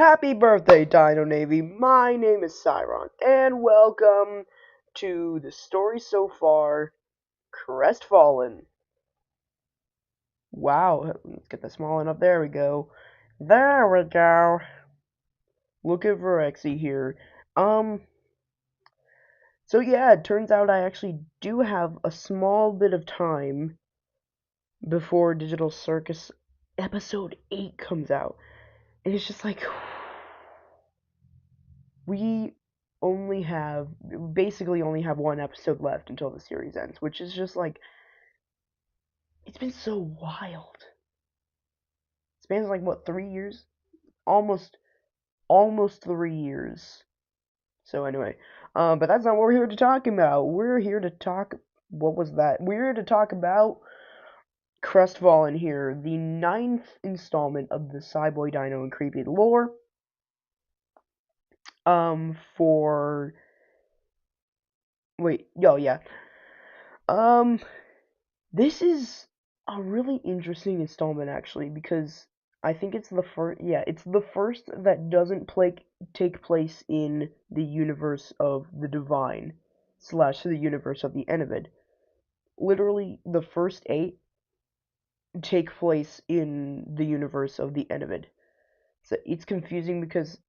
Happy birthday, Dino Navy! My name is Cyron, and welcome to the story so far, Crestfallen. Wow, let's get the small one up. There we go. There we go. Look at Verexy here. Um, so yeah, it turns out I actually do have a small bit of time before Digital Circus Episode 8 comes out. And it's just like, we basically only have one episode left until the series ends, which is just like, it's been so wild. It spans like what, 3 years? Almost 3 years. So anyway, but that's not what we're here to talk about. We're here to talk. What was that? We're here to talk about Crestfallen here, the 9th installment of the Psyb0i Dino&CreepY lore. For wait, oh yeah. Um, This is a really interesting installment actually because I think it's the first. Yeah, it's the first that doesn't take place in the universe of the divine slash the universe of the Envid. Literally, the first 8 take place in the universe of the Envid. So it's confusing because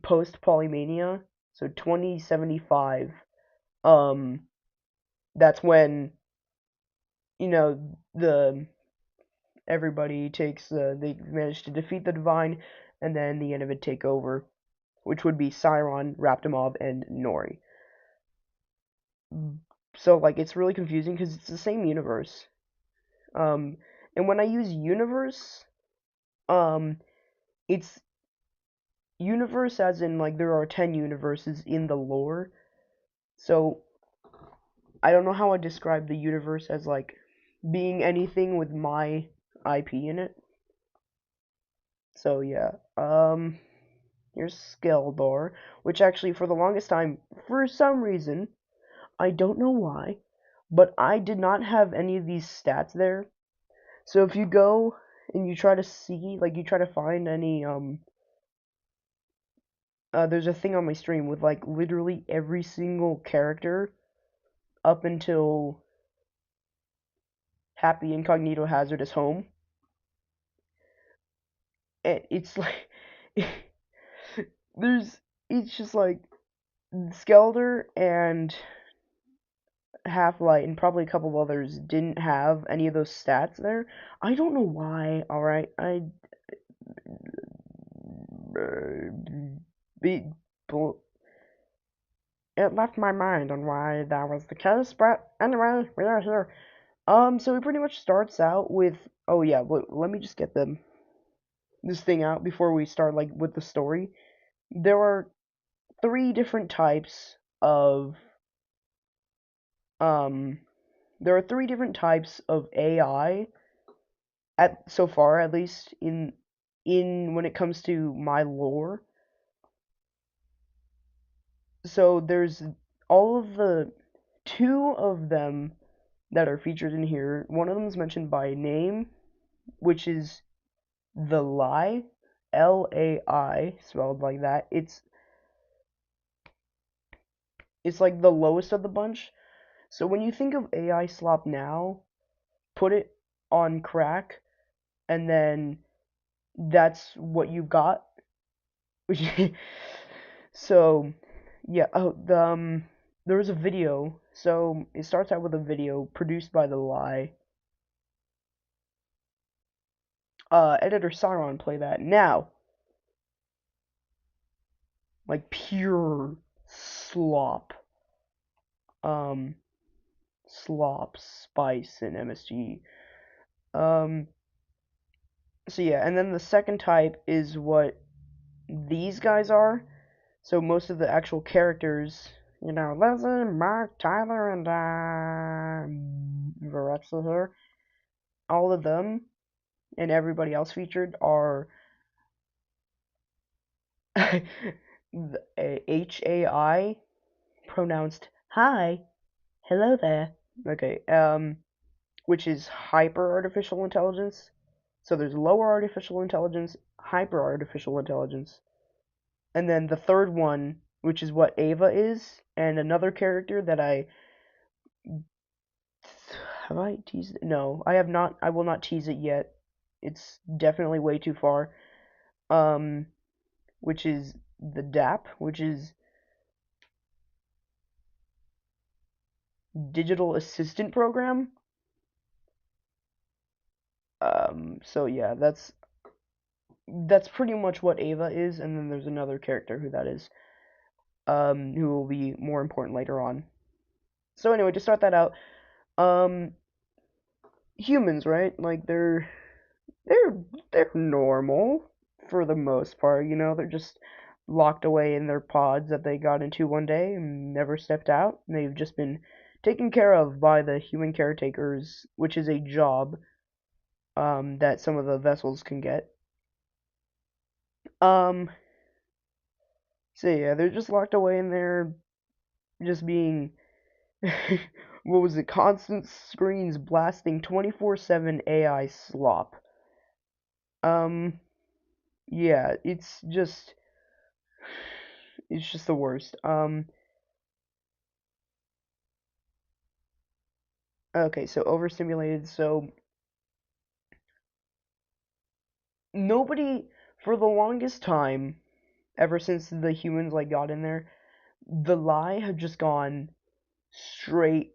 post Polymania, so 2075, that's when the everybody they manage to defeat the divine, and then the end of it take over, which would be Cyron, Raptimov, and Nori. So like it's really confusing because it's the same universe. Um, and when I use universe, um, it's universe as in like there are 10 universes in the lore. So I don't know how I describe the universe as like being anything with my IP in it. So yeah, here's Skeldor, which actually for the longest time, for some reason, I don't know why, but I did not have any of these stats there. So if you go and you try to see, like you try to find any, there's a thing on my stream with like literally every single character up until Happy Incognito Hazardous Home. And it's like, it's just like Skelder and Half-Light and probably a couple of others didn't have any of those stats there. I don't know why. All right, it, it left my mind on why that was the case, but anyway, we are here. So it pretty much starts out with. Oh yeah, let me just get this thing out before we start like with the story. There are three different types of um. There are three different types of AI at so far at least in when it comes to my lore. So there's all of the two of them that are featured in here. One of them is mentioned by name, which is the Lie, Lai, spelled like that. It's like the lowest of the bunch. So when you think of AI slop now, put it on crack, and then that's what you got. So yeah, there was a video. So it starts out with a video produced by the Lie. Editor Sauron, play that now. Like pure slop. Um, Slop, spice, and MSG. Um, so yeah, and then the second type is what these guys are. So most of the actual characters, Leslie, Mark, Tyler, and Varexel here, all of them and everybody else featured are HAI, pronounced hi, hello there. Okay, which is hyper artificial intelligence. So there's lower artificial intelligence, hyper artificial intelligence. And then the third one, which is what Ava is, and another character that have I teased it? No, I have not. I will not tease it yet. It's definitely way too far. Um, which is the DAP, which is Digital Assistant Program. So yeah, that's pretty much what Ava is, and then there's another character who that is, who will be more important later on. So anyway, to start that out, um, humans, right? Like they're they're normal for the most part, you know. They're just locked away in their pods that they got into one day and never stepped out. They've just been taken care of by the human caretakers, which is a job that some of the vessels can get. Um, so yeah, they're just locked away in there, just being what was it? Constant screens blasting 24/7 AI slop. Um, yeah, it's just the worst. Okay, so overstimulated. So nobody, for the longest time, ever since the humans like got in there, the lie had just gone straight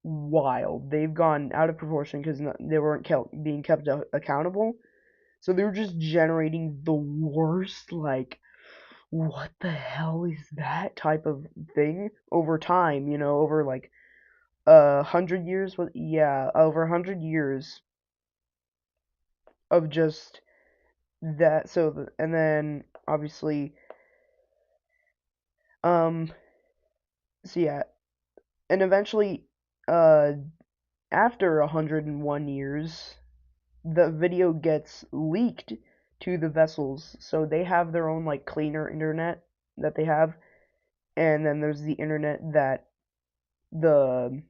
wild. They've gone out of proportion because they weren't being kept accountable. So they were just generating the worst, like, what the hell is that type of thing over time, you know, over like 100 years. Yeah, over 100 years of just that. And then obviously, um, so yeah, and eventually, uh, after 101 years, the video gets leaked to the vessels, so they have their own like cleaner internet that they have, and then there's the internet that the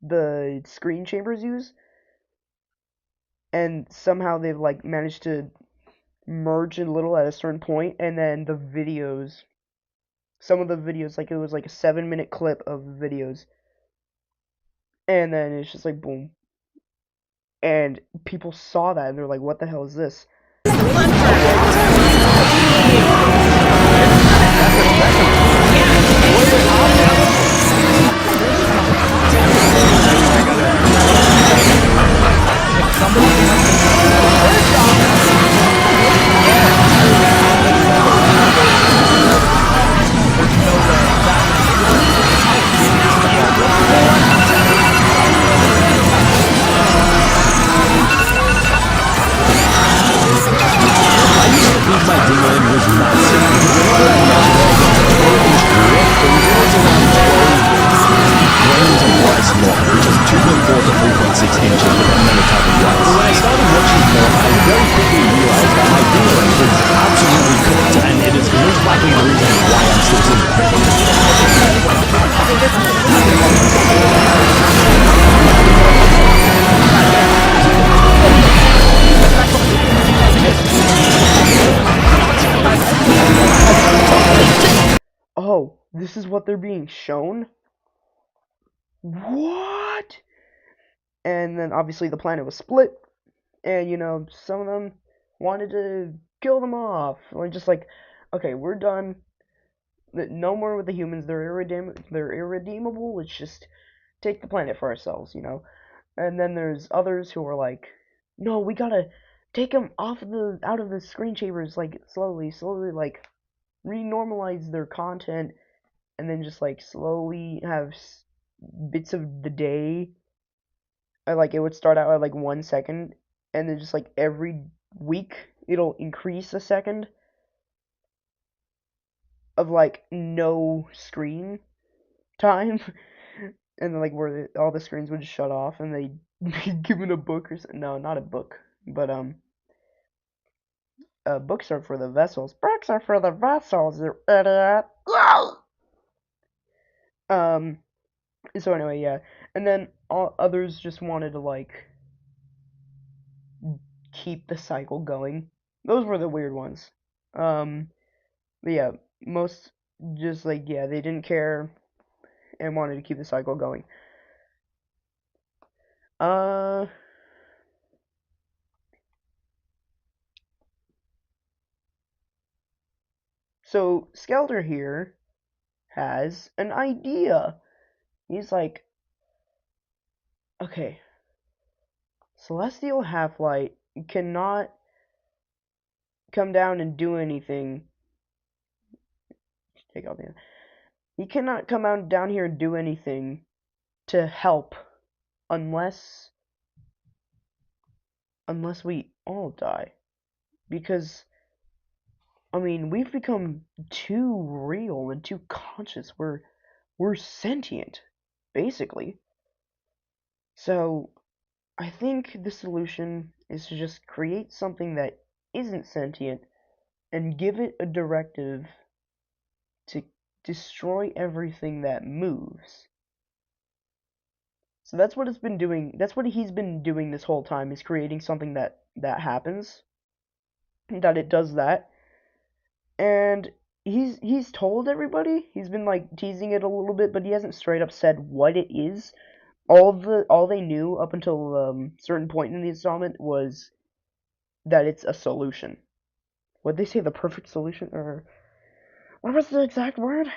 the screen chambers use, and somehow they've like managed to merge a little at a certain point, and then the videos, some of the videos, like it was like a 7 minute clip of videos, and then it's just like boom, and people saw that and they're like, what the hell is this? Oh, this is what they're being shown? What? And then obviously the planet was split, and you know, some of them wanted to kill them off. Like, just like, okay, we're done. No more with the humans. They're irredeemable. Let's just take the planet for ourselves, you know. And then there's others who are like, no, we gotta take them out of the screen chambers, like slowly, like renormalize their content, and then just like slowly have bits of the day. Like it would start out at like 1 second, and then just like every week it'll increase a second of like no screen time, and then like where all the screens would just shut off, and they'd be given a book or something. No, not a book, but books are for the vessels. Books are for the vessels, you idiot. Um. So anyway, yeah, and then all others just wanted to like keep the cycle going. Those were the weird ones. But yeah, most just like, yeah, they didn't care and wanted to keep the cycle going. Uh, so Skelter here has an idea. He's like, okay, Celestial Half-Light cannot come down and do anything. Take out the. He cannot come out down here and do anything to help unless we all die. Because I mean, we've become too real and too conscious. We're sentient, basically. So I think the solution is to just create something that isn't sentient and give it a directive to destroy everything that moves. So that's what it's been doing. That's what he's been doing this whole time, is creating something that happens, that it does that. And he's told everybody. He's been like teasing it a little bit, but he hasn't straight up said what it is. All they knew up until certain point in the installment was that it's a solution. Would they say the perfect solution, or what was the exact word?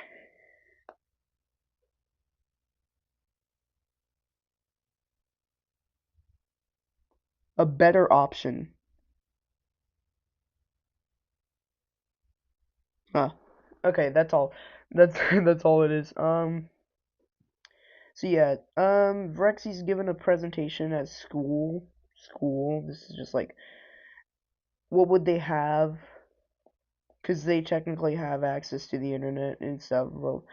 A better option. Huh. Okay, that's all. That's that's all it is. So yeah, Rexy's given a presentation at school. School. This is just like, what would they have? Because they technically have access to the internet and stuff. Well,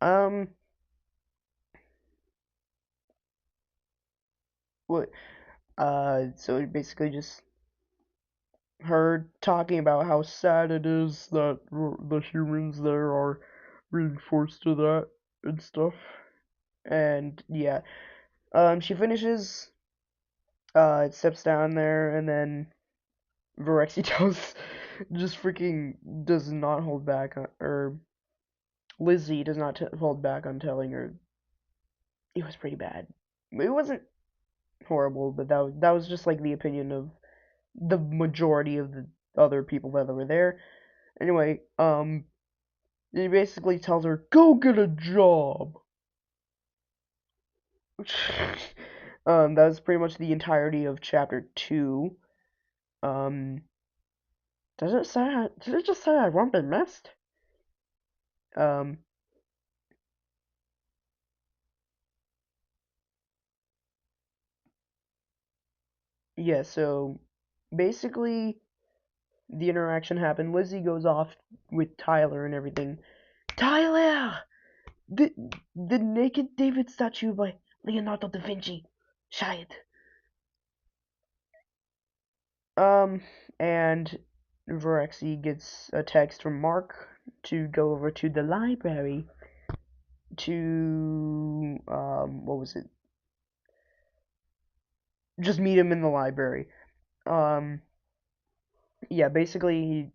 um, what? So basically just her talking about how sad it is that the humans there are being forced to that and stuff. And yeah, she finishes, steps down there, and then Virexi tells, just freaking does not hold back on, or Lizzie does not hold back on telling her it was pretty bad. It wasn't horrible, but that was just like the opinion of the majority of the other people that were there. Anyway, he basically tells her, "Go get a job." That was pretty much the entirety of chapter 2. Um, did it just say I want been missed? Um, yeah, so basically the interaction happened. Lizzie goes off with Tyler and everything. Tyler! The the naked David statue by Leonardo da Vinci. Shayad. Um, and Virexi gets a text from Mark to go over to the library to, what was it? Just meet him in the library. Um, yeah, basically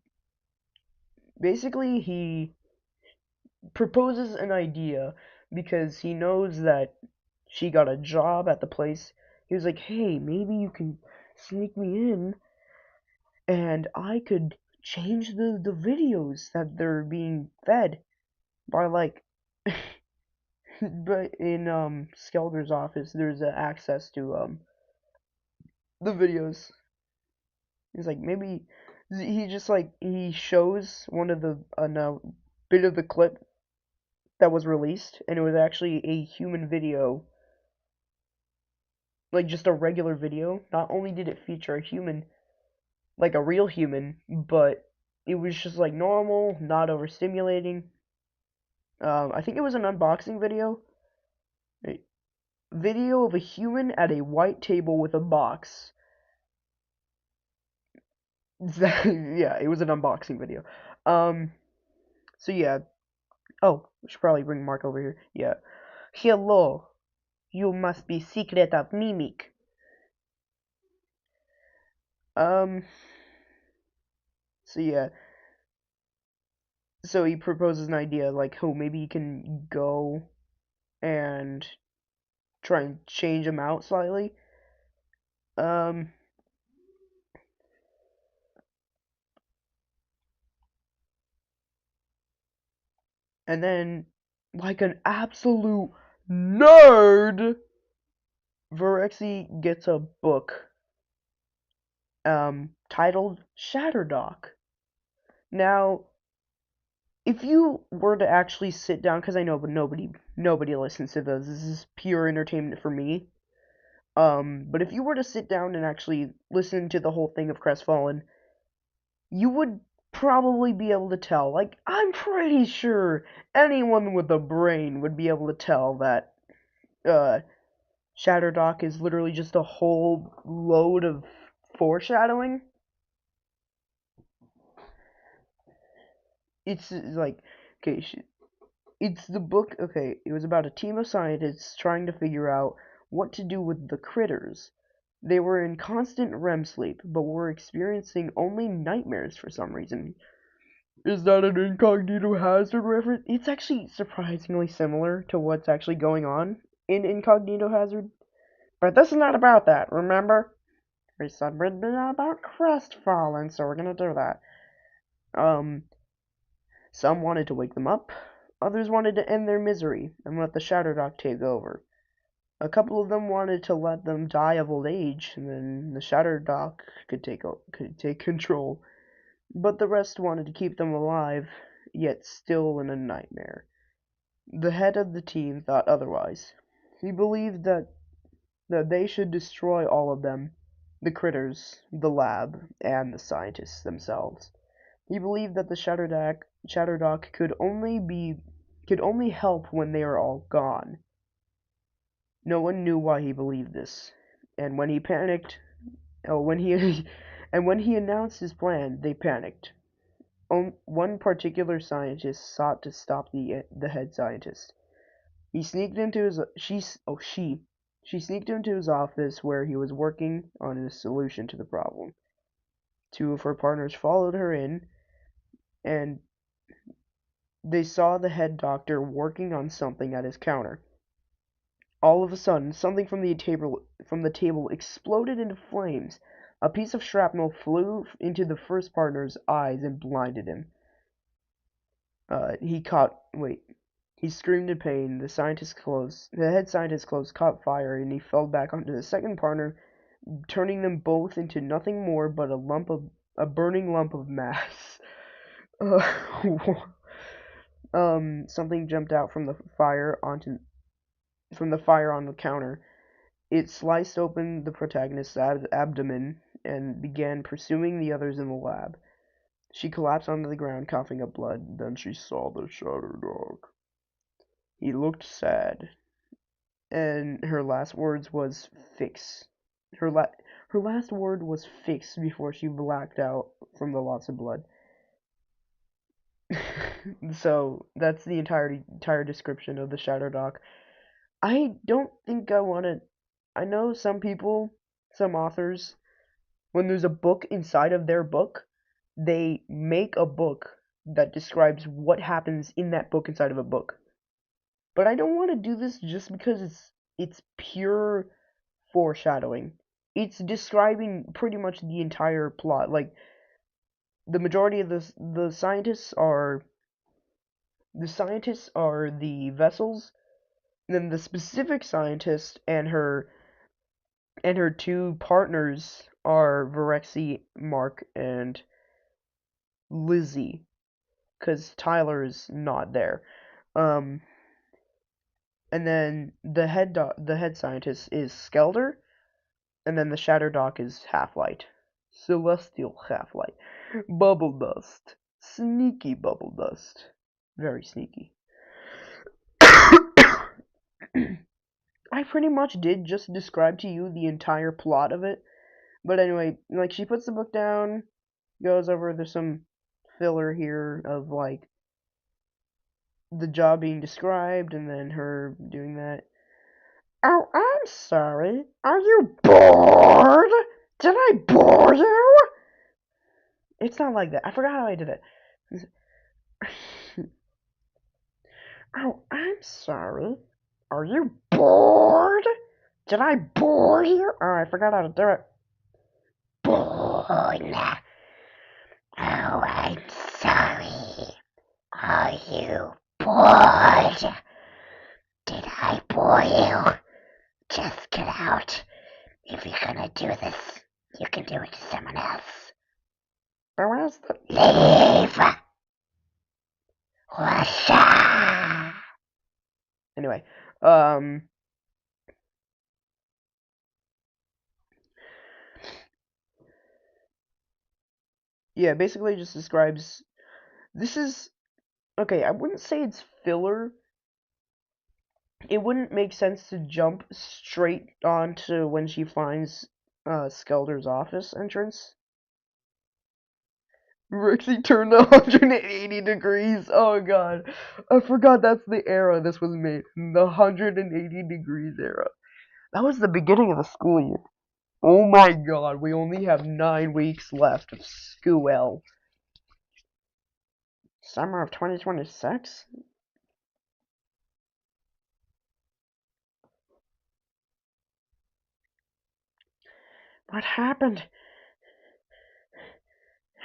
he proposes an idea because he knows that she got a job at the place. He was like, "Hey, maybe you can sneak me in and I could change the videos that they're being fed by like." But in Skelder's office there's access to the videos. He's like, maybe he just like he shows one of the bit of the clip that was released, and it was actually a human video, like just a regular video. Not only did it feature a human, like a real human, but it was just like normal, not overstimulating. I think it was an unboxing video. A video of a human at a white table with a box. Yeah, it was an unboxing video. Um, so yeah. Oh, we should probably bring Mark over here. Yeah. Hello. You must be secret of Mimic. Um, so yeah. so he proposes an idea like, oh, maybe he can go and try and change him out slightly. Um, and then, like an absolute nerd, Virexi gets a book titled Shatterdock. Now, if you were to actually sit down, because I know, but nobody listens to this. This is pure entertainment for me. But if you were to sit down and actually listen to the whole thing of Crestfallen, you would probably be able to tell. Like, I'm pretty sure anyone with a brain would be able to tell that Shatterdock is literally just a whole load of foreshadowing. It's like, okay, it's the book, okay, it was about a team of scientists trying to figure out what to do with the critters. They were in constant REM sleep, but were experiencing only nightmares for some reason. Is that an Incognito Hazard reference? It's actually surprisingly similar to what's actually going on in Incognito Hazard. But this is not about that, remember? We said we'd be about Crestfallen, so we're gonna do that. Some wanted to wake them up, others wanted to end their misery and let the Shatterdock take over. A couple of them wanted to let them die of old age, and then the Shatterdock could take control. But the rest wanted to keep them alive, yet still in a nightmare. The head of the team thought otherwise. He believed that they should destroy all of them, the critters, the lab, and the scientists themselves. He believed that the Shatterdock could only help when they are all gone. No one knew why he believed this, and when he panicked, oh, when he and when he announced his plan, they panicked. One particular scientist sought to stop the head scientist. He sneaked into his she sneaked into his office where he was working on a solution to the problem. Two of her partners followed her in, and they saw the head doctor working on something at his counter. All of a sudden, something from the table exploded into flames. A piece of shrapnel flew into the first partner's eyes and blinded him. He screamed in pain. The head scientist's clothes caught fire, and he fell back onto the second partner, turning them both into nothing more but a burning lump of mass. Something jumped out from the fire on the counter. It sliced open the protagonist's abdomen and began pursuing the others in the lab. She collapsed onto the ground, coughing up blood. Then she saw the Shatterdock. He looked sad, and her last words was fix. Her last word was fix before she blacked out from the loss of blood. So that's the entire description of the Shatterdock. I don't think I want to. I know some people, some authors, when there's a book inside of their book, they make a book that describes what happens in that book inside of a book. But I don't want to do this just because it's pure foreshadowing. It's describing pretty much the entire plot. Like the majority of the scientists are the vessels. And then the specific scientist and her two partners are Virexi, Mark, and Lizzie, because Tyler is not there. And then the head scientist is Skelder, and then the Shatterdock is Half-Light, celestial Half-Light, bubble dust, sneaky bubble dust, very sneaky. I pretty much did just describe to you the entire plot of it, but anyway, like she puts the book down, goes over. There's some filler here of like the job being described and then her doing that. Oh, I'm sorry. Are you bored? Did I bore you? It's not like that. I forgot how I did it. Oh, I'm sorry. Are you bored? Did I bore you? Oh, I forgot how to do it. Bored. Oh, I'm sorry. Are you bored? Did I bore you? Just get out. If you're gonna do this, you can do it to someone else. But where's the... Leave! Washa! Anyway, yeah, basically just describes... This is... Okay, I wouldn't say it's filler. It wouldn't make sense to jump straight onto when she finds Skelder's office entrance. Rexy turned 180 degrees. Oh god. I forgot that's the era this was made. The 180 degrees era. That was the beginning of the school year. Oh my god, we only have 9 weeks left of school. Summer of 2026? What happened?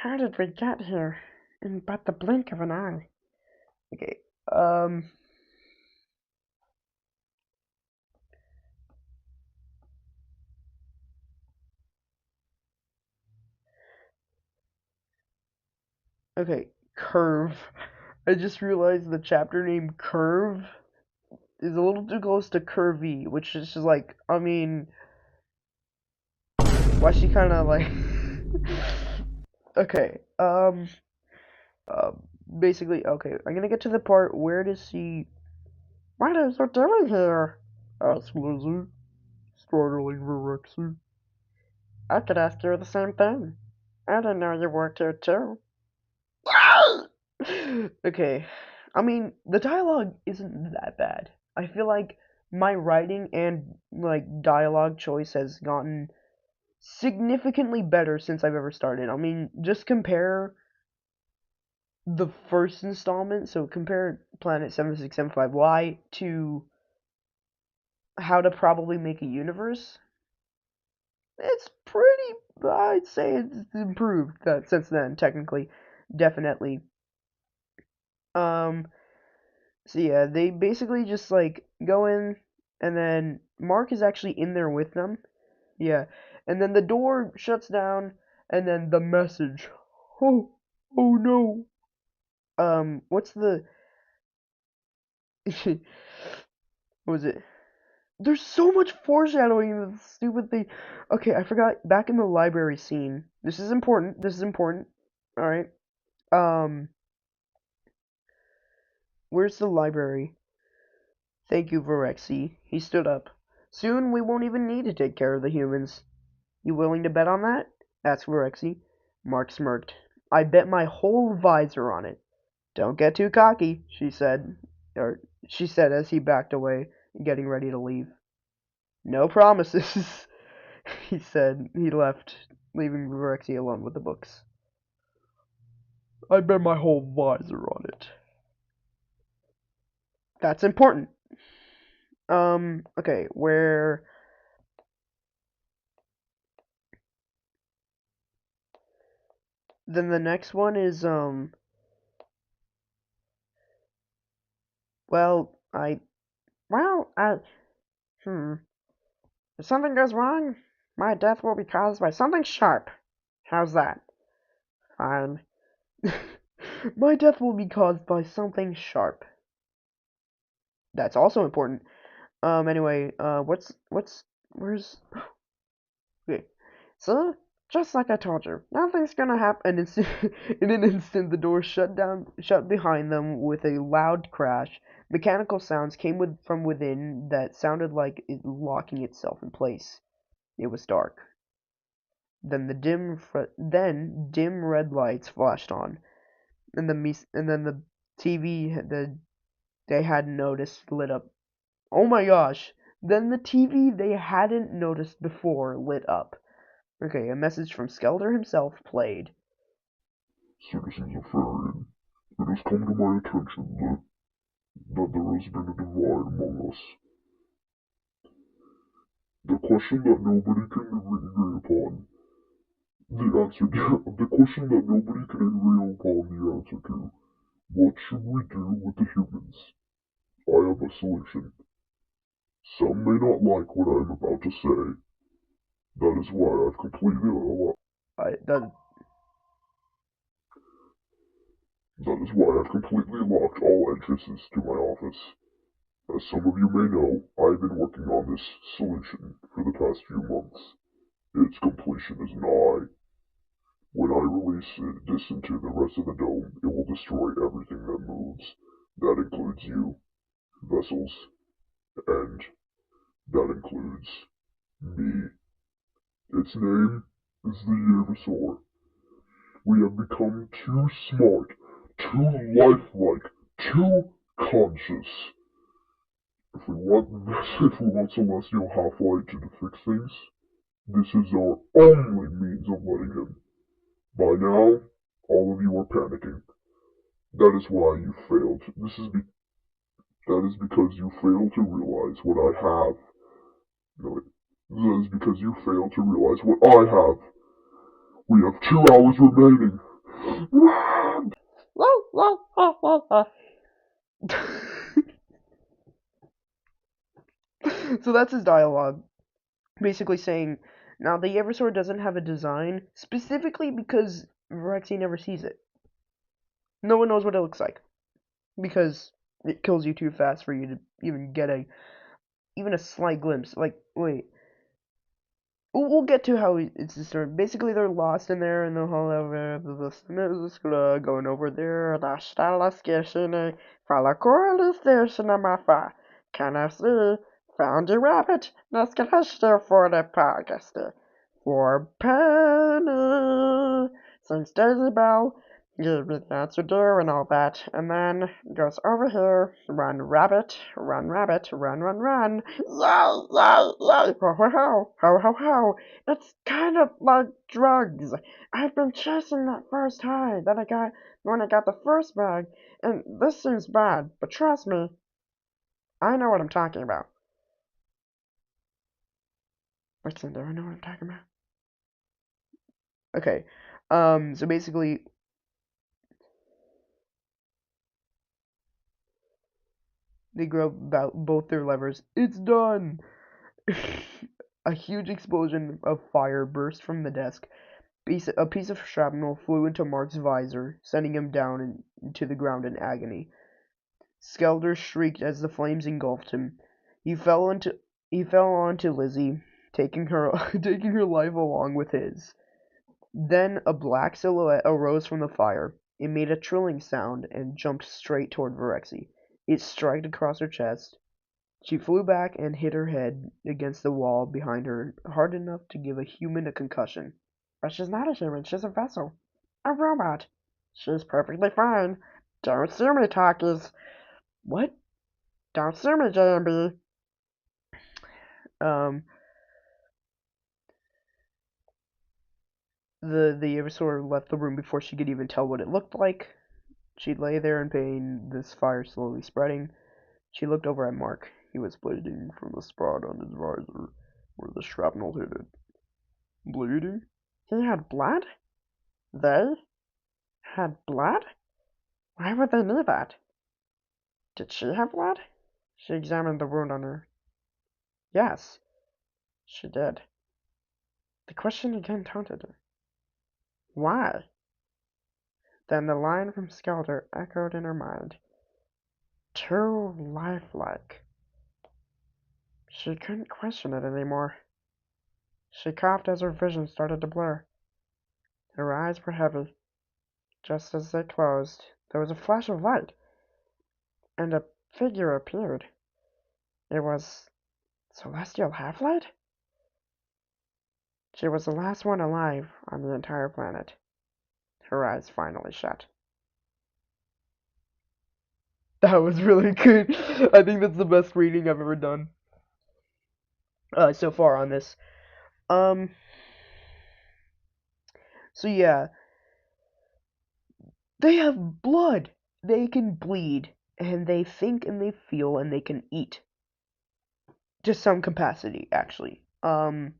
How did we get here? In but the blink of an eye. Okay, okay, Curve. I just realized the chapter name Curve is a little too close to Curvy, which is just like, I mean, why she kind of like, okay, uh, basically, okay, I'm gonna get to the part where does she, what is her doing here? Asked Lizzie, startling Rexy. I could ask her the same thing. I didn't know you worked here too. Okay, I mean, the dialogue isn't that bad. I feel like my writing and like dialogue choice has gotten significantly better since I've ever started. I mean, just compare the first installment, so compare Planet 7675Y to How to Probably Make a Universe. It's pretty, I'd say it's improved that since then, technically, definitely. Um, so yeah, they basically just like go in, and then Mark is actually in there with them. Yeah, and then the door shuts down, and then the message. Oh, oh no. What's the what was it? There's so much foreshadowing in this stupid thing. Okay, I forgot. Back in the library scene. This is important. This is important. All right. Um, where's the library? Thank you, Vorexy. He stood up. Soon we won't even need to take care of the humans. You willing to bet on that? Asked Vorexy. Mark smirked. I bet my whole visor on it. Don't get too cocky, she said. Or she said as he backed away, getting ready to leave. No promises, he said. He left, leaving Rexy alone with the books. I bet my whole visor on it. That's important. Okay, where... Then the next one is, well, hmm. If something goes wrong, my death will be caused by something sharp. How's that? Fine. My death will be caused by something sharp. That's also important. Anyway, where's, okay. So, just like I told you, nothing's gonna happen. And in an instant, the door shut behind them with a loud crash. Mechanical sounds came from within that sounded like it locking itself in place. It was dark. Then dim red lights flashed on, and then the TV that they hadn't noticed lit up. Oh my gosh! Then the TV they hadn't noticed before lit up. Okay, a message from Skelder himself played. Citizens of Farian, it has come to my attention that that there has been a divide among us. The question that nobody can agree upon the question that nobody can agree upon the answer to. What should we do with the humans? I have a solution. Some may not like what I am about to say. That is why I've completely locked all entrances to my office. As some of you may know, I've been working on this solution for the past few months. Its completion is nigh. When I release this into the rest of the dome, it will destroy everything that moves. That includes you, vessels, and that includes me. Its name is the Yevasaur. We have become too smart, too lifelike, too conscious. If we want Celestial Half-Light to fix things, this is our only means of letting him. By now, all of you are panicking. That is why you failed. That is because you failed to realize what I have. No, that is because you failed to realize what I have. We have 2 hours remaining. So that's his dialogue, basically saying, now the Eversword doesn't have a design, specifically because Rexy never sees it. No one knows what it looks like, because it kills you too fast for you to even get even a slight glimpse. Like, wait, we'll get to how it's started. Basically, they're lost in there in the whole going over there. The stala skishine, fala coral station mafa. Can I see? Found a rabbit. Let's get a for the podcast. For Penny. Since Daisy Bell gave me the answer door and all that, and then goes over here. Run, rabbit. Run, rabbit. Run, run, run. Yay, yay, yay. Ho, ho, ho. Ho, ho, ho. It's kind of like drugs. I've been chasing that first high that I got when I got the first bag, and this seems bad, but trust me, I know what I'm talking about. Listen, do I know what I'm talking about? Okay, so basically, they grab both their levers. It's done! A huge explosion of fire burst from the desk. A piece of shrapnel flew into Mark's visor, sending him down to the ground in agony. Skelder shrieked as the flames engulfed him. He fell onto Lizzie, taking her taking her life along with his. Then a black silhouette arose from the fire. It made a trilling sound and jumped straight toward Virexie. It struck across her chest. She flew back and hit her head against the wall behind her, hard enough to give a human a concussion. But she's not a human, she's a vessel. A robot. She's perfectly fine. Don't sue me, talkies. What? Don't sue me, JMB. Um, the Ivysaur left the room before she could even tell what it looked like. She lay there in pain, this fire slowly spreading. She looked over at Mark. He was bleeding from the spot on his visor where the shrapnel hit it. Bleeding? He had blood? They had blood? Why would they need that? Did she have blood? She examined the wound on her. Yes, she did. The question again taunted her. Why? Then the line from Skelter echoed in her mind. Too lifelike. She couldn't question it anymore. She coughed as her vision started to blur. Her eyes were heavy. Just as they closed, there was a flash of light, and a figure appeared. It was Celestial Half-Light? She was the last one alive on the entire planet. Her eyes finally shut. That was really good. I think that's the best reading I've ever done so far on this. Um, so yeah, they have blood. They can bleed. and they think and they feel and they can eat to some capacity, actually. When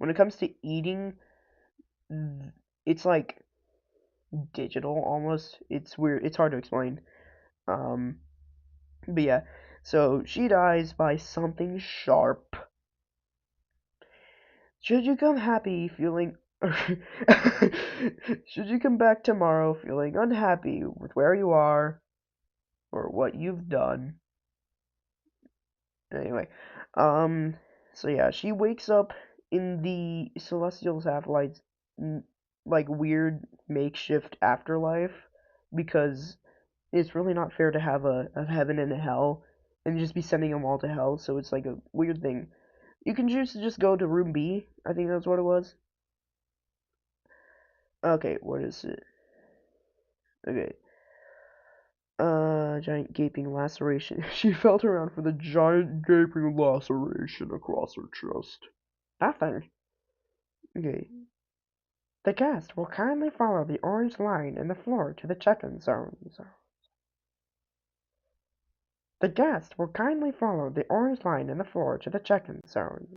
it comes to eating, it's like digital almost. It's weird. It's hard to explain. Um, but yeah, so she dies by something sharp. Should you come happy feeling should you come back tomorrow feeling unhappy with where you are or what you've done? Anyway, um, so yeah, she wakes up in the Celestial Satellites, like weird makeshift afterlife because it's really not fair to have a heaven and a hell and just be sending them all to hell. So it's like a weird thing. You can choose to just go to room B. I think that's what it was. Okay, what is it? Okay. Giant gaping laceration. She felt around for the giant gaping laceration across her chest. Nothing. Okay. The guest will kindly follow the orange line in the floor to the check-in zone. The guest will kindly follow the orange line in the floor to the check-in zone.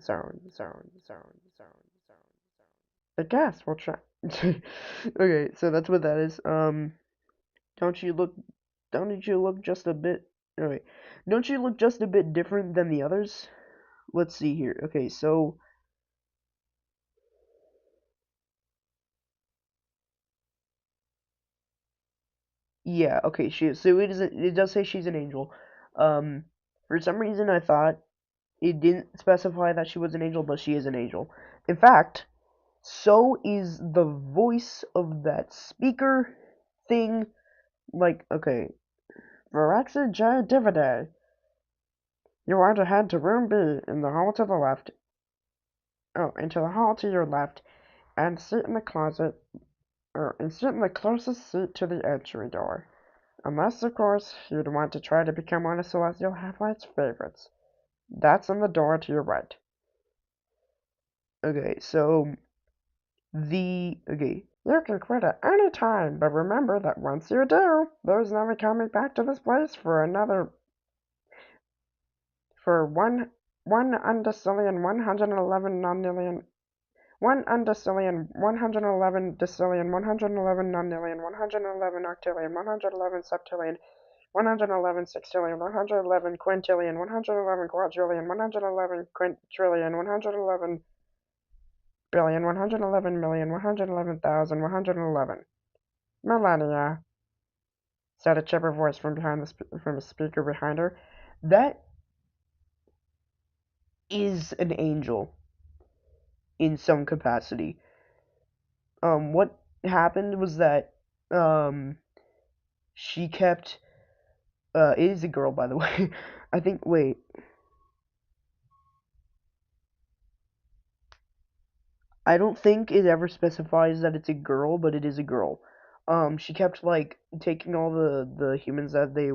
The guest will try. Okay, so that's what that is. Don't you look? Don't you look just a bit? Oh, wait. Don't you look just a bit different than the others? Let's see here. Okay, so yeah, okay, she is. So it does say she's an angel. Um, for some reason I thought it didn't specify that she was an angel, but she is an angel. In fact, so is the voice of that speaker thing. Like, okay, Varaxa Jaya. You are to head to room B in the hall to the left. Oh, into the hall to your left, and sit in the closet, and sit in the closest seat to the entry door. Unless, of course, you'd want to try to become one of Celestial Half-Light's favorites. That's in the door to your right. Okay, so okay. You can quit at any time, but remember that once you do, there's never coming back to this place for one undecillion 111 nonillion 111 decillion 111 nonillion 111 octillion 111 septillion 111 sextillion 111 quintillion 111 quadrillion 111 quintillion 111 billion 111 million 111,000 111 millennia, said a chipper voice from a speaker behind her. That is an angel in some capacity. What happened was that um she kept it is a girl, by the way. I think wait. I don't think it ever specifies that it's a girl, but it is a girl. She kept like taking all the humans that they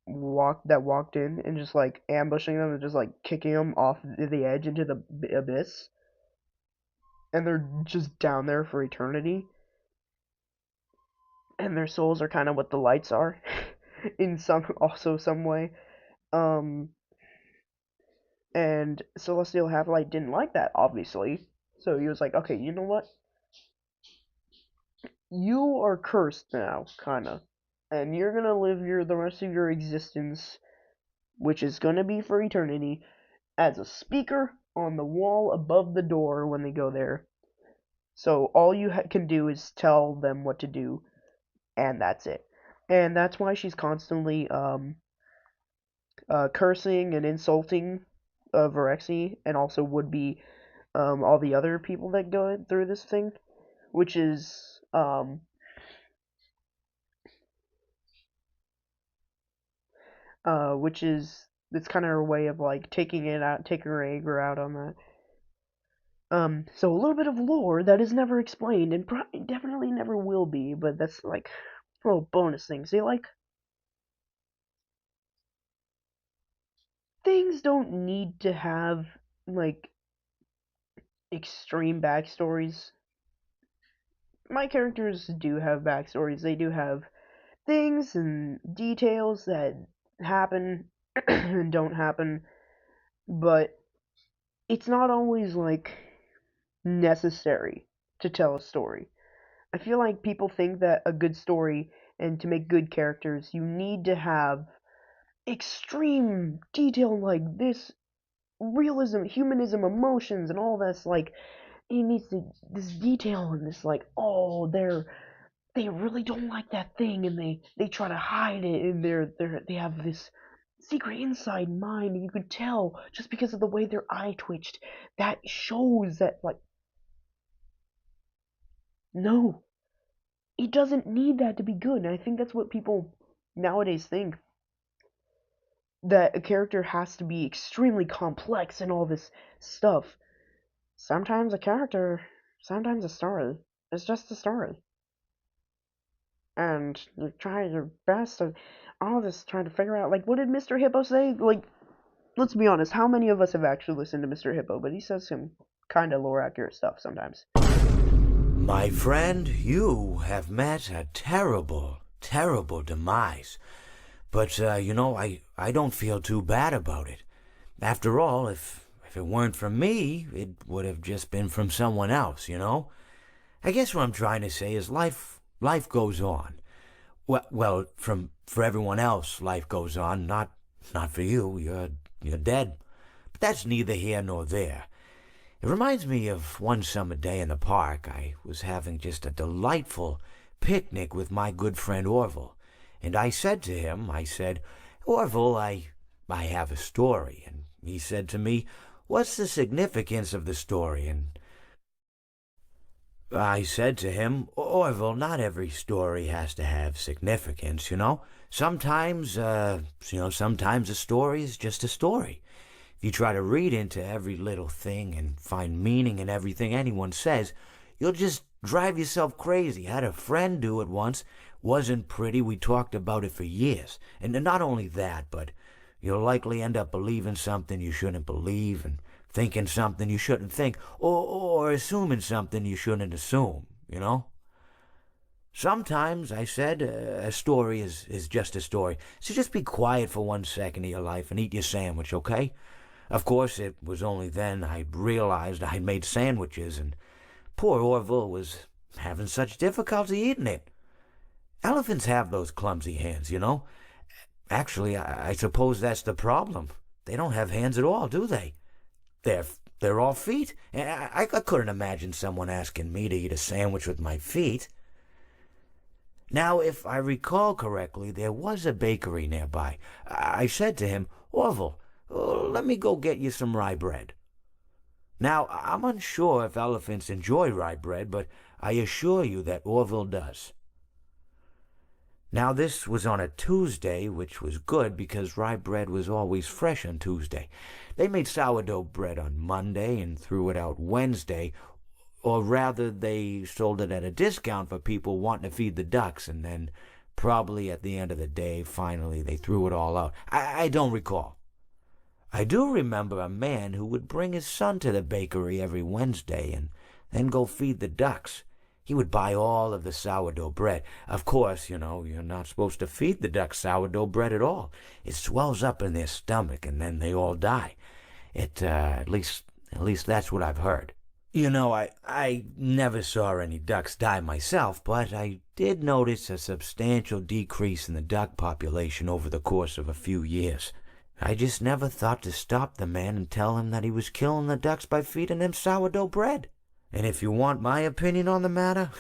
walked in and just like ambushing them and just like kicking them off the edge into the abyss, and they're just down there for eternity. And their souls are kind of what the lights are, in some way. Um, and Celestial Half-Light didn't like that, obviously. So he was like, okay, you know what? You are cursed now, kinda. And you're gonna live the rest of your existence, which is gonna be for eternity, as a speaker on the wall above the door when they go there. So all you can do is tell them what to do, and that's it. And that's why she's constantly cursing and insulting Virexi, and also would be all the other people that go through this thing, which is it's kind of her way of like taking her anger out on that. So a little bit of lore that is never explained and definitely never will be, but that's like a little bonus thing. See, like things don't need to have like extreme backstories. My characters do have backstories. They do have things and details that happen and don't happen, but it's not always like necessary to tell a story. I feel like people think that a good story and to make good characters, you need to have extreme detail like this realism, humanism, emotions, and all this. Like, it needs this detail and this, like, oh, they really don't like that thing and they try to hide it and they have this secret inside mind and you could tell just because of the way their eye twitched that shows that, like, no, it doesn't need that to be good. And I think that's what people nowadays think, that a character has to be extremely complex and all this stuff. Sometimes a character, sometimes a story is just a story, and you try your best and all this trying to figure out, like, what did Mr. Hippo say? Like, let's be honest, how many of us have actually listened to Mr. Hippo? But he says some kind of lore accurate stuff sometimes. My friend, you have met a terrible, terrible demise. But, I don't feel too bad about it. After all, if it weren't from me, it would have just been from someone else, you know? I guess what I'm trying to say is life goes on. Well, for everyone else, life goes on, not for you. You're dead. But that's neither here nor there. It reminds me of one summer day in the park. I was having just a delightful picnic with my good friend Orville. And I said to him, Orville, I have a story. And he said to me, what's the significance of the story? And I said to him, Orville, not every story has to have significance, you know? Sometimes a story is just a story. If you try to read into every little thing and find meaning in everything anyone says, you'll just drive yourself crazy. I had a friend do it once. Wasn't pretty. We talked about it for years. And not only that, but you'll likely end up believing something you shouldn't believe and thinking something you shouldn't think, or assuming something you shouldn't assume, you know? Sometimes, I said, a story is just a story. So just be quiet for 1 second of your life and eat your sandwich, okay? Of course, it was only then I realized I'd made sandwiches, and poor Orville was having such difficulty eating it. Elephants have those clumsy hands, you know? Actually, I suppose that's the problem. They don't have hands at all, do they? They're all feet. I couldn't imagine someone asking me to eat a sandwich with my feet. Now, if I recall correctly, there was a bakery nearby. I said to him, Orville, let me go get you some rye bread. Now, I'm unsure if elephants enjoy rye bread, but I assure you that Orville does. Now, this was on a Tuesday, which was good because rye bread was always fresh on Tuesday. They made sourdough bread on Monday and threw it out Wednesday, or rather, they sold it at a discount for people wanting to feed the ducks, and then probably at the end of the day, finally, they threw it all out. I don't recall. I do remember a man who would bring his son to the bakery every Wednesday and then go feed the ducks. He would buy all of the sourdough bread. Of course, you're not supposed to feed the ducks sourdough bread at all. It swells up in their stomach and then they all die. At least that's what I've heard. I never saw any ducks die myself, but I did notice a substantial decrease in the duck population over the course of a few years. I just never thought to stop the man and tell him that he was killing the ducks by feeding them sourdough bread. And if you want my opinion on the matter,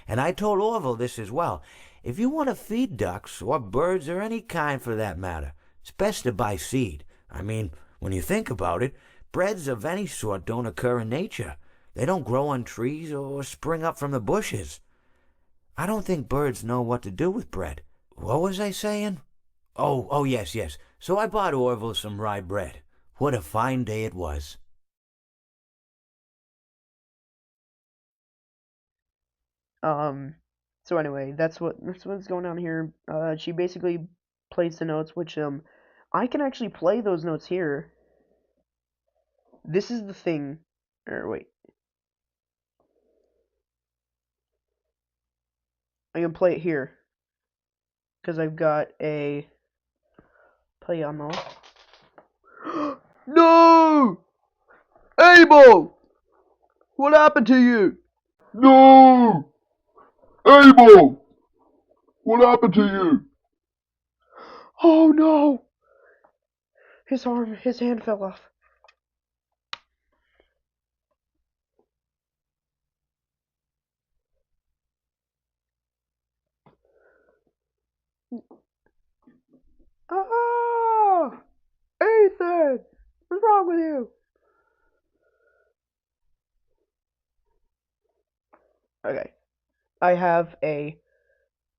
and I told Orville this as well, if you want to feed ducks, or birds, or any kind for that matter, it's best to buy seed. I mean, when you think about it, breads of any sort don't occur in nature. They don't grow on trees or spring up from the bushes. I don't think birds know what to do with bread. What was I saying? Oh, yes. So I bought Orville some rye bread. What a fine day it was. So anyway, that's what's going on here. She basically plays the notes, which I can actually play those notes here. This is the thing. Or wait, I can play it here. because I've got a piano. No! Abel! What happened to you? No! Abel! What happened to you? Oh no! His hand fell off. Ah! Ethan! What's wrong with you? Okay. I have a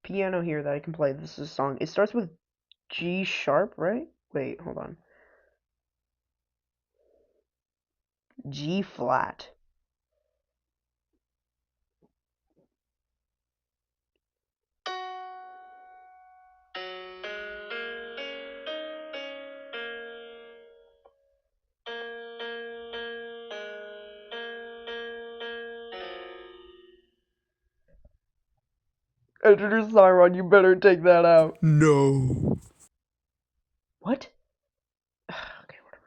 piano here that I can play. This is a song. It starts with G sharp, right? Wait, hold on. G flat. Introduce Siron, you better take that out. No. What? Okay, whatever.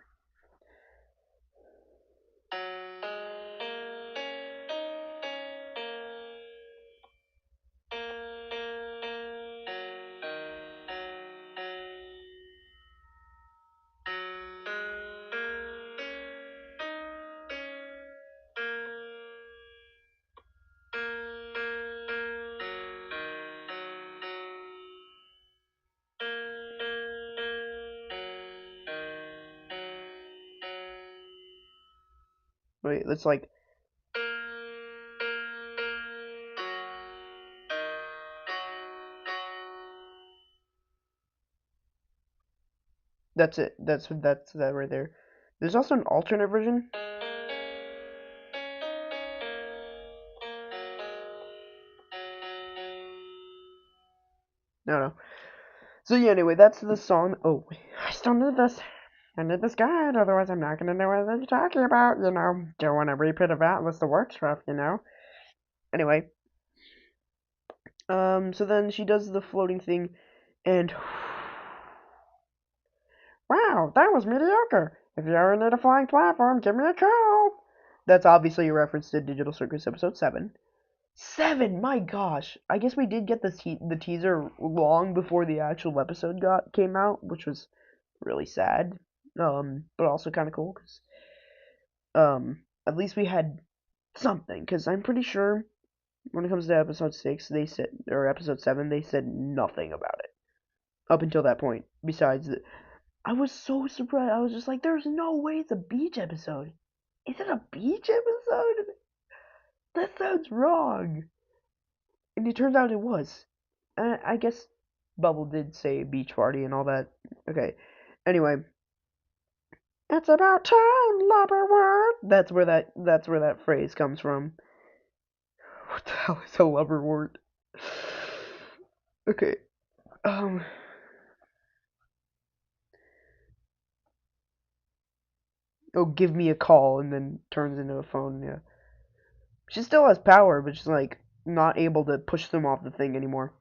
Wait, let's like. That's it. That's that right there. There's also an alternate version. No. So yeah, anyway, that's the song. Oh, I still need this. I need this guide, otherwise I'm not gonna know what you're talking about, you know. Don't want to repeat of Atlas the work stuff, you know. Anyway. So then she does the floating thing, and wow, that was mediocre. If you ever need a flying platform, give me a call. That's obviously a reference to Digital Circus episode 7. 7, my gosh. I guess we did get the teaser long before the actual episode came out, which was really sad. But also kind of cool cuz at least we had something, cuz I'm pretty sure when it comes to episode 6, they said, or episode 7, they said nothing about it up until that point. Besides, I was so surprised. I was just like, there's no way it's a beach episode. Is it a beach episode? That sounds wrong. And it turns out it was. I guess Bubble did say beach party and all that. Okay. Anyway. It's about time, Lubberwort. That's where that phrase comes from. What the hell is a Lubberwort? Okay. Oh, give me a call, and then turns into a phone, yeah. She still has power, but she's like not able to push them off the thing anymore.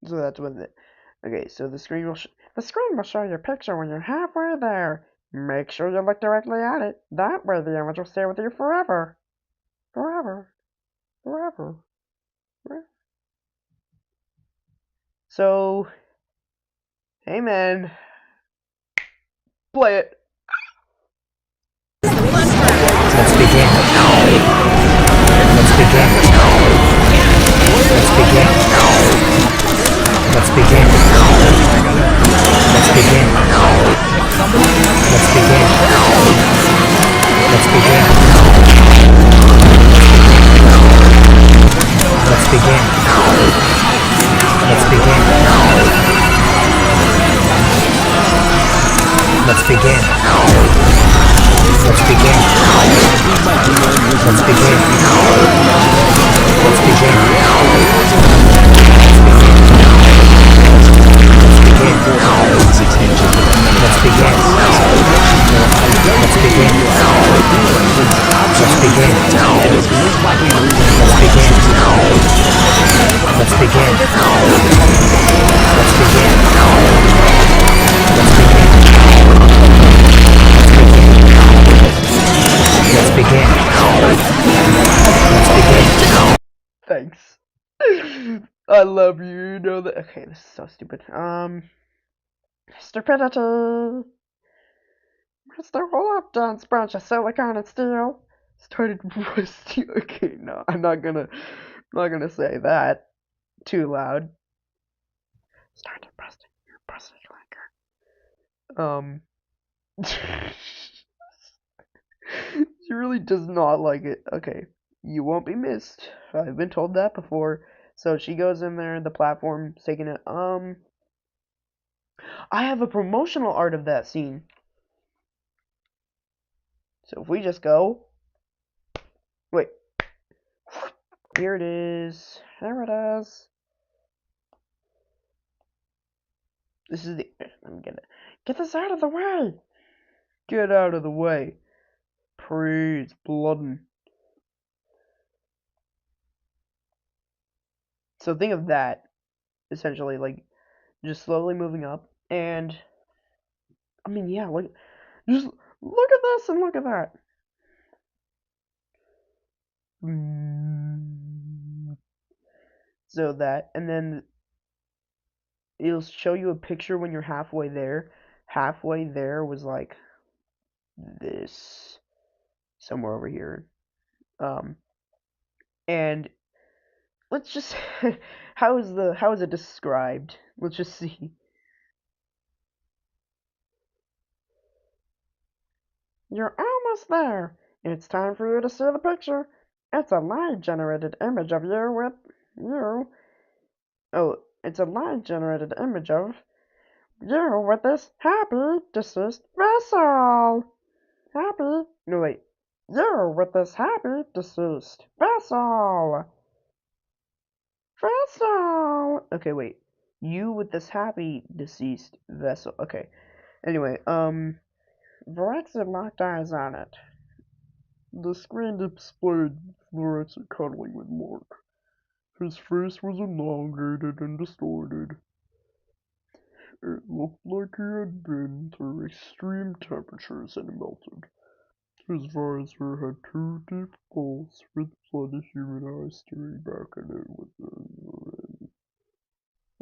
So that's what it. Okay, so the screen will show your picture when you're halfway there. Make sure you look directly at it. That way the image will stay with you forever. Forever. Forever. Forever. So, hey man, play it. Let's begin. Let's begin. Let's begin. Let's begin. Let's begin. Let's begin. Let's begin. Let's begin. Let's begin. Let's begin. Let's begin. Let's begin. Let's begin. Let's begin. Let's begin. Let's begin. Let's begin. Let's begin. I love you, you know that. Okay, this is so stupid. Stupidity. Mr. Hold John's bunch of silicon and steel started rusty. Okay, no, I'm not gonna say that too loud. Started rusting your pussy liquor. She really does not like it. Okay, you won't be missed. I've been told that before. So she goes in there, the platform's taking it. I have a promotional art of that scene. So if we just go, wait, here it is. There it is. This is the. Let me get this out of the way. Get out of the way. Please, bloodin'. So think of that, essentially, like just slowly moving up, and I mean, yeah, like just look at this and look at that. So that, and then it'll show you a picture when you're halfway there. Halfway there was like this, somewhere over here. Um, and let's just how is it described? Let's just see. You're almost there. It's time for you to see the picture. It's a live-generated image of you with you. Oh, it's a live-generated image of you with this happy deceased vessel. Happy. No, wait. You with this happy deceased vessel. Vessel. Okay, wait. You with this happy deceased vessel. Okay. Anyway, Brexit locked eyes on it. The screen displayed fluorescent cuddling with Mark. His face was elongated and distorted. It looked like he had been through extreme temperatures and melted. His visor had two deep holes with bloody human eyes staring back at it within.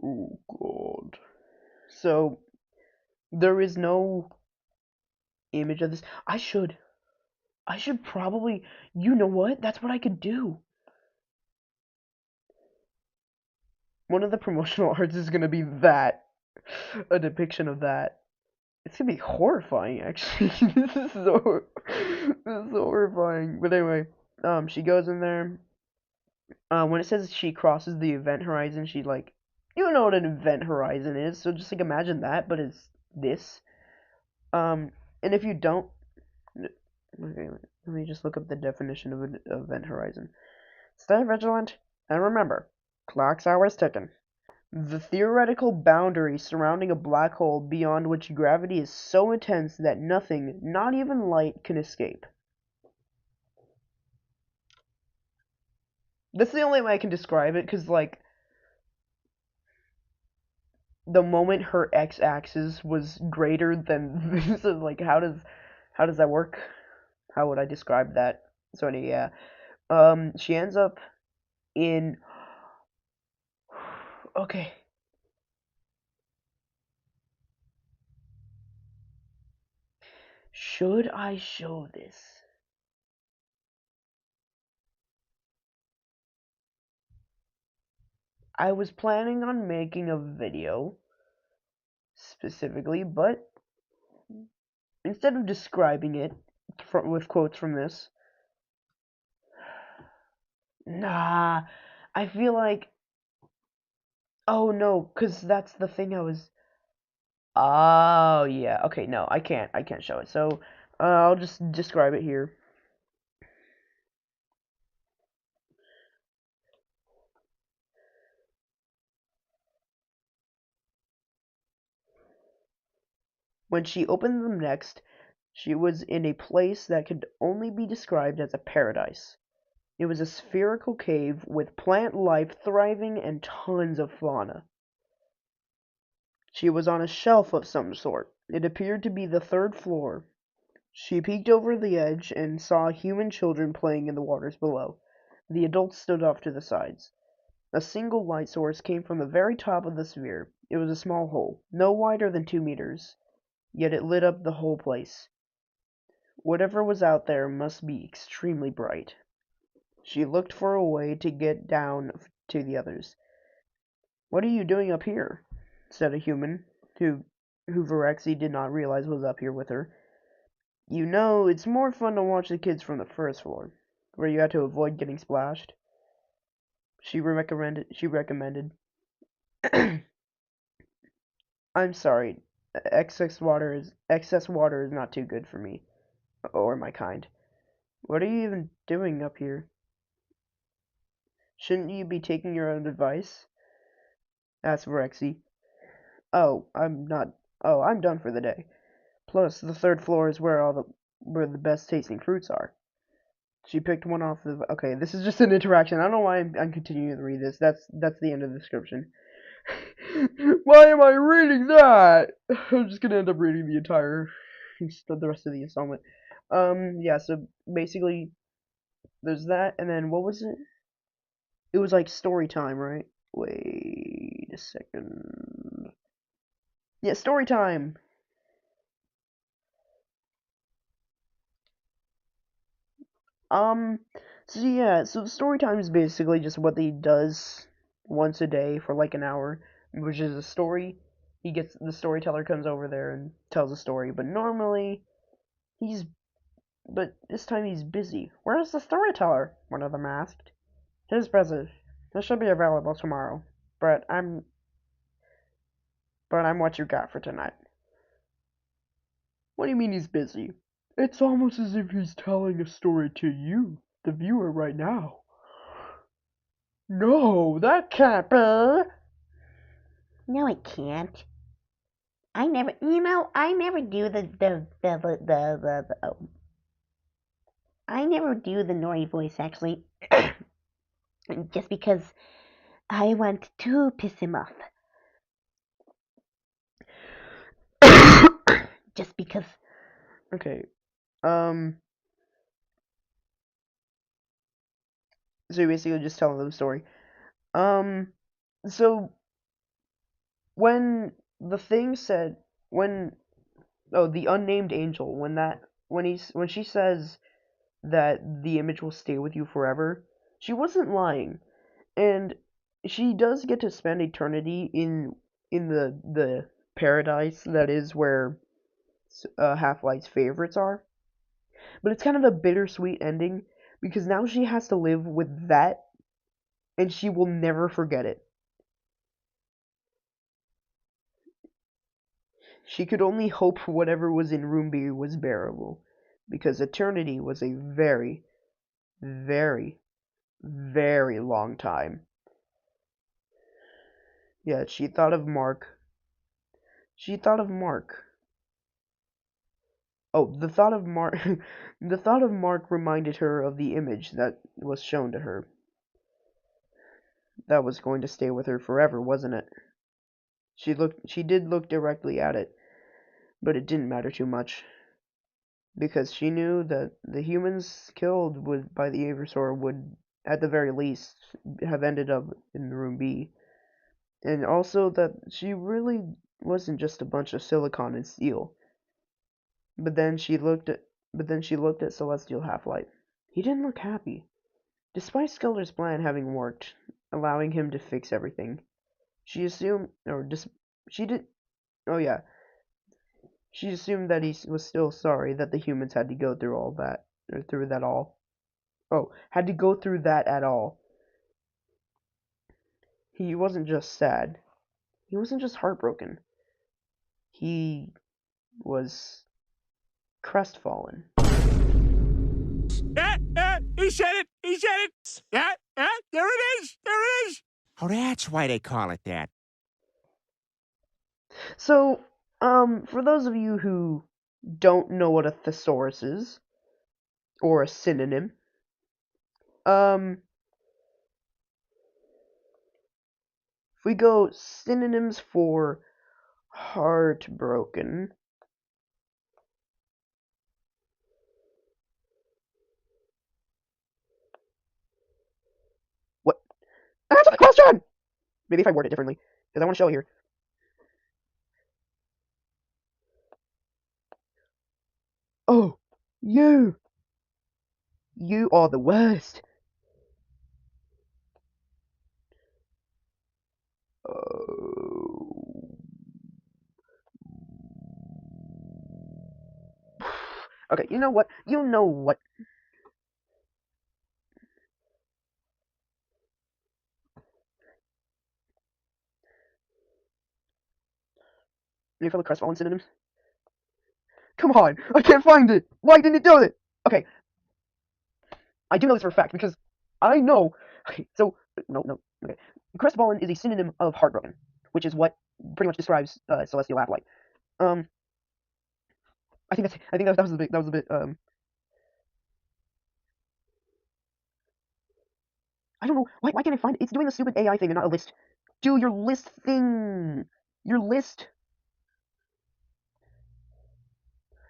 Oh god. So, there is no image of this. I should probably, you know what? That's what I could do. One of the promotional arts is gonna be that. A depiction of that. It's gonna be horrifying, actually. This is so horrifying. But anyway, she goes in there. When it says she crosses the event horizon, she like, you know what an event horizon is. So just like imagine that, but it's this. And if you don't, okay, let me just look up the definition of an event horizon. Stay vigilant and remember, clock's hour's ticking. The theoretical boundary surrounding a black hole beyond which gravity is so intense that nothing, not even light, can escape. That's the only way I can describe it, because, like, the moment her x-axis was greater than so, like, how does that work? How would I describe that? So anyway, yeah. She ends up in okay. Should I show this? I was planning on making a video specifically, but instead of describing it with quotes from this, nah, I feel like, oh no, because that's the thing I was, oh yeah, okay, no, I can't show it, so I'll just describe it here. When she opened them next, she was in a place that could only be described as a paradise. It was a spherical cave with plant life thriving and tons of fauna. She was on a shelf of some sort. It appeared to be the third floor. She peeked over the edge and saw human children playing in the waters below. The adults stood off to the sides. A single light source came from the very top of the sphere. It was a small hole, no wider than 2 meters, yet it lit up the whole place. Whatever was out there must be extremely bright. She looked for a way to get down to the others. "What are you doing up here?" said a human, who Virexie did not realize was up here with her. "You know, it's more fun to watch the kids from the first floor, where you had to avoid getting splashed," she recommended. "I'm sorry. Excess water is not too good for me, or my kind. What are you even doing up here? Shouldn't you be taking your own advice?" asked Virexie. I'm not. Oh, I'm done for the day. Plus, the third floor is where the best tasting fruits are." She picked one off the. Okay, this is just an interaction. I don't know why I'm continuing to read this. That's the end of the description. Why am I reading that? I'm just gonna end up reading the rest of the installment. Yeah. So basically, there's that, and then what was it? It was like story time, right? Wait a second. Yeah, story time. Um, so yeah, so story time is basically just what he does once a day for like an hour, which is a story. The storyteller comes over there and tells a story, but normally he's, but this time he's busy. "Where's the storyteller?" one of them asked. "He's busy. He should be available tomorrow, but I'm what you got for tonight." "What do you mean he's busy?" "It's almost as if he's telling a story to you, the viewer, right now." "No, that can't be." No, it can't. I never, I never do I never do the Nori voice, actually, just because I want to piss him off. Just because. Okay. So you're basically just telling them the story. Um. So when the thing said when the unnamed angel when she says that the image will stay with you forever, she wasn't lying, and she does get to spend eternity in the paradise that is where Half-Life's favorites are. But it's kind of a bittersweet ending because now she has to live with that, and she will never forget it. She could only hope whatever was in Room B was bearable, because eternity was a very, very, very long time. Yeah, she thought of Mark. She thought of Mark. Oh, the thought of Mark. The thought of Mark reminded her of the image that was shown to her. That was going to stay with her forever, wasn't it? She did look directly at it, but it didn't matter too much, because she knew that the humans killed by the Aversaur would, at the very least, have ended up in Room B, and also that she really wasn't just a bunch of silicon and steel. But then she looked at Celestial Half-Life. He didn't look happy, despite Skelter's plan having worked, allowing him to fix everything. She assumed, or dis- she did. Oh yeah, she assumed that he was still sorry that the humans had to go through all that, or through that all. Oh, had to go through that at all. He wasn't just sad. He wasn't just heartbroken. He was crestfallen. He said it! He said it! There it is! There it is! Oh, that's why they call it that. So, for those of you who don't know what a thesaurus is, or a synonym, if we go synonyms for heartbroken, what? Answer the question! Maybe if I word it differently, because I want to show it here. Oh, you! You are the worst! Okay, you know what? You know what? Any fellow Crestfallen synonyms? Come on! I can't find it! Why didn't it do it? Okay, I do know this for a fact because I know. Okay, so no. Okay, Crestfallen is a synonym of heartbroken, which is what pretty much describes celestial acolyte. Um, I think that was a bit I don't know why can't I find it? It's doing the stupid AI thing and not a list. Do your list thing. Your list.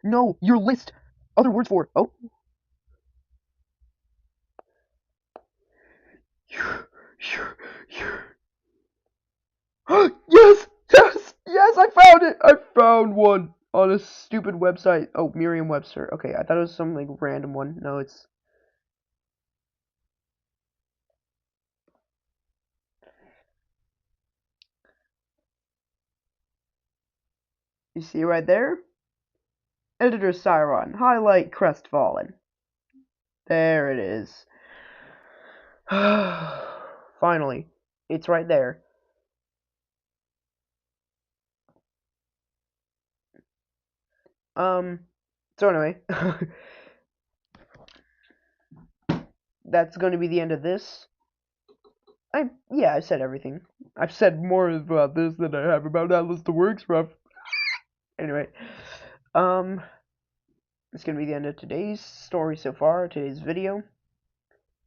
No, your list. Other words for it. Oh. Yes! Yes! Yes, I found it! I found one on a stupid website. Oh, Merriam-Webster. Okay, I thought it was some like random one. No, it's... You see right there? Editor Siron. Highlight Crestfallen. There it is. Finally. It's right there. So anyway. That's going to be the end of this. Yeah, I said everything. I've said more about this than I have about Atlas the Works rough. Anyway, it's gonna be the end of today's story so far, today's video.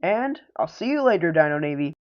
And I'll see you later, Dino Navy.